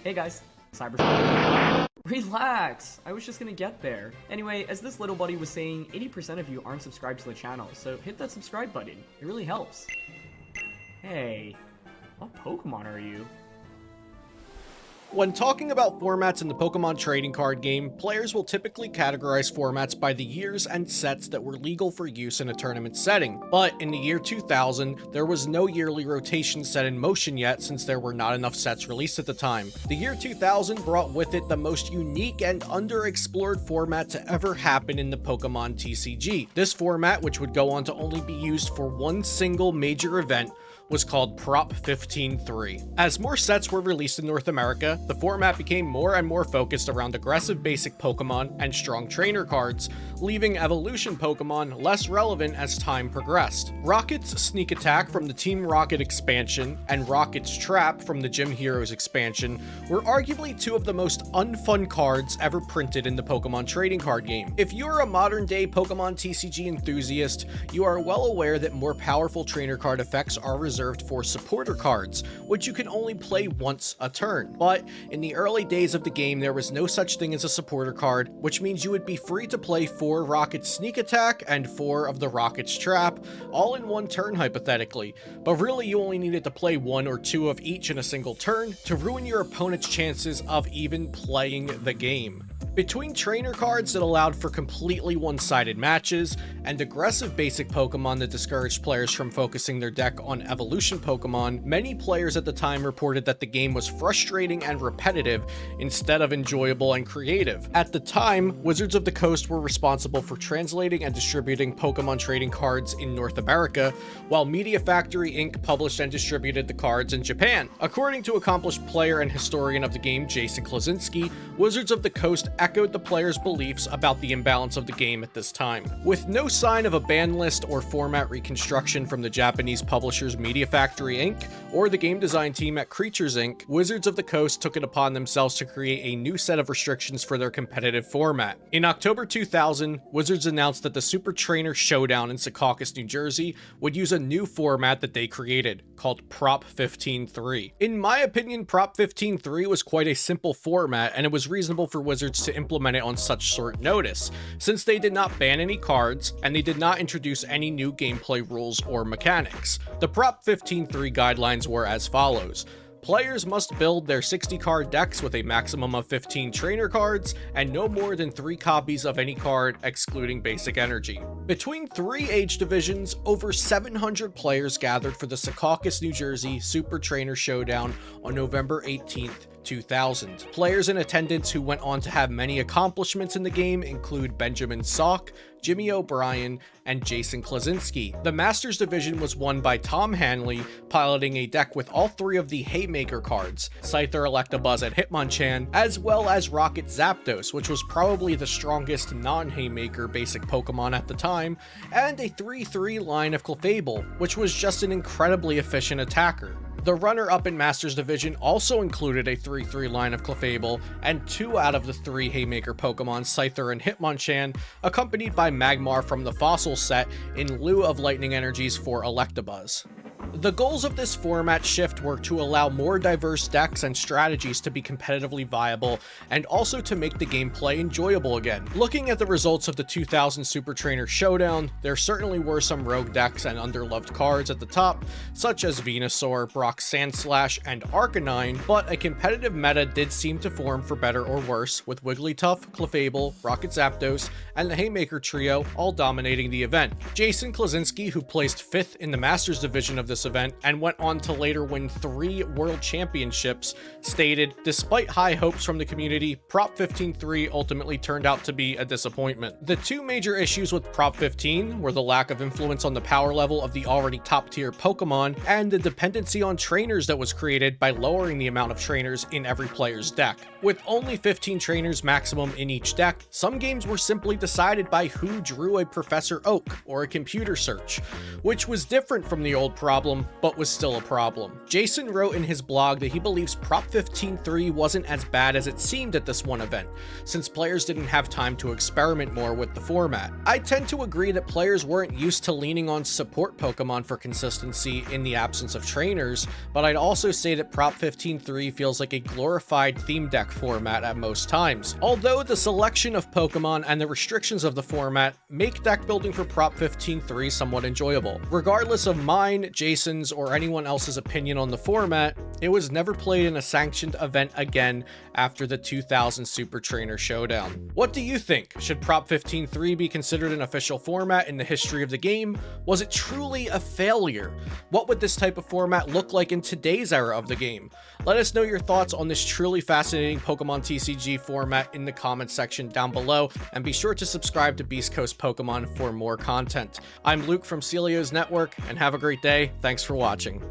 Hey guys, Cyber. Relax, I was just gonna get there. Anyway, as this little buddy was saying, 80% of you aren't subscribed to the channel, so hit that subscribe button. It really helps. Hey, what Pokemon are you? When talking about formats in the Pokemon trading card game, players will typically categorize formats by the years and sets that were legal for use in a tournament setting. But in the year 2000, there was no yearly rotation set in motion yet since there were not enough sets released at the time. The year 2000 brought with it the most unique and underexplored format to ever happen in the Pokemon TCG. This format, which would go on to only be used for one single major event, was called Prop 15-3. As more sets were released in North America, the format became more and more focused around aggressive basic Pokemon and strong trainer cards, leaving evolution Pokemon less relevant as time progressed. Rocket's Sneak Attack from the Team Rocket expansion and Rocket's Trap from the Gym Heroes expansion were arguably two of the most unfun cards ever printed in the Pokemon trading card game. If you're a modern day Pokemon TCG enthusiast, you are well aware that more powerful trainer card effects are reserved for supporter cards, which you can only play once a turn. But in the early days of the game, there was no such thing as a supporter card, which means you would be free to play 4 Rocket's Sneak Attack and 4 of the Rocket's Trap, all in one turn hypothetically. But really, you only needed to play 1 or 2 of each in a single turn to ruin your opponent's chances of even playing the game. Between trainer cards that allowed for completely one-sided matches, and aggressive basic Pokemon that discouraged players from focusing their deck on evolution Pokemon, many players at the time reported that the game was frustrating and repetitive instead of enjoyable and creative. At the time, Wizards of the Coast were responsible for translating and distributing Pokemon trading cards in North America, while Media Factory Inc. published and distributed the cards in Japan. According to accomplished player and historian of the game Jason Klaczynski, Wizards of the Coast echoed the players' beliefs about the imbalance of the game at this time. With no sign of a ban list or format reconstruction from the Japanese publishers Media Factory Inc. or the game design team at Creatures Inc., Wizards of the Coast took it upon themselves to create a new set of restrictions for their competitive format. In October 2000, Wizards announced that the Super Trainer Showdown in Secaucus, New Jersey would use a new format that they created, called Prop 15-3. In my opinion, Prop 15-3 was quite a simple format, and it was reasonable for Wizards to implement it on such short notice, since they did not ban any cards, and they did not introduce any new gameplay rules or mechanics. The Prop 15-3 guidelines were as follows. Players must build their 60-card decks with a maximum of 15 trainer cards, and no more than 3 copies of any card, excluding basic energy. Between 3 age divisions, over 700 players gathered for the Secaucus, New Jersey Super Trainer Showdown on November 18th, 2000. Players in attendance who went on to have many accomplishments in the game include Benjamin Salk, Jimmy O'Brien, and Jason Klaczynski. The Masters division was won by Tom Hanley, piloting a deck with all 3 of the Haymaker cards, Scyther, Electabuzz, and Hitmonchan, as well as Rocket Zapdos, which was probably the strongest non-Haymaker basic Pokemon at the time, and a 3-3 line of Clefable, which was just an incredibly efficient attacker. The runner-up in Masters Division also included a 3-3 line of Clefable, and 2 out of the 3 Haymaker Pokemon, Scyther and Hitmonchan, accompanied by Magmar from the Fossil set in lieu of Lightning Energies for Electabuzz. The goals of this format shift were to allow more diverse decks and strategies to be competitively viable, and also to make the gameplay enjoyable again. Looking at the results of the 2000 Super Trainer Showdown, there certainly were some rogue decks and underloved cards at the top, such as Venusaur, Brock Sandslash, and Arcanine, but a competitive meta did seem to form for better or worse, with Wigglytuff, Clefable, Rocket Zapdos, and the Haymaker trio all dominating the event. Jason Klaczynski, who placed 5th in the Masters division of this event and went on to later win 3 world championships, stated, "Despite high hopes from the community, Prop 15-3 ultimately turned out to be a disappointment." The 2 major issues with Prop 15 were the lack of influence on the power level of the already top-tier Pokemon, and the dependency on trainers that was created by lowering the amount of trainers in every player's deck. With only 15 trainers maximum in each deck, some games were simply decided by who drew a Professor Oak or a computer search, which was different from the old problem problem, but was still a problem. Jason wrote in his blog that he believes Prop 15.3 wasn't as bad as it seemed at this one event, since players didn't have time to experiment more with the format. I tend to agree that players weren't used to leaning on support Pokemon for consistency in the absence of trainers, but I'd also say that Prop 15.3 feels like a glorified theme deck format at most times. Although the selection of Pokemon and the restrictions of the format make deck building for Prop 15.3 somewhat enjoyable. Regardless of mine, Jason's, or anyone else's opinion on the format, it was never played in a sanctioned event again after the 2000 Super Trainer Showdown. What do you think? Should Prop 15.3 be considered an official format in the history of the game? Was it truly a failure? What would this type of format look like in today's era of the game? Let us know your thoughts on this truly fascinating Pokemon TCG format in the comments section down below, and be sure to subscribe to Beastcoast Pokemon for more content. I'm Luke from Celio's Network, and have a great day. Thanks for watching.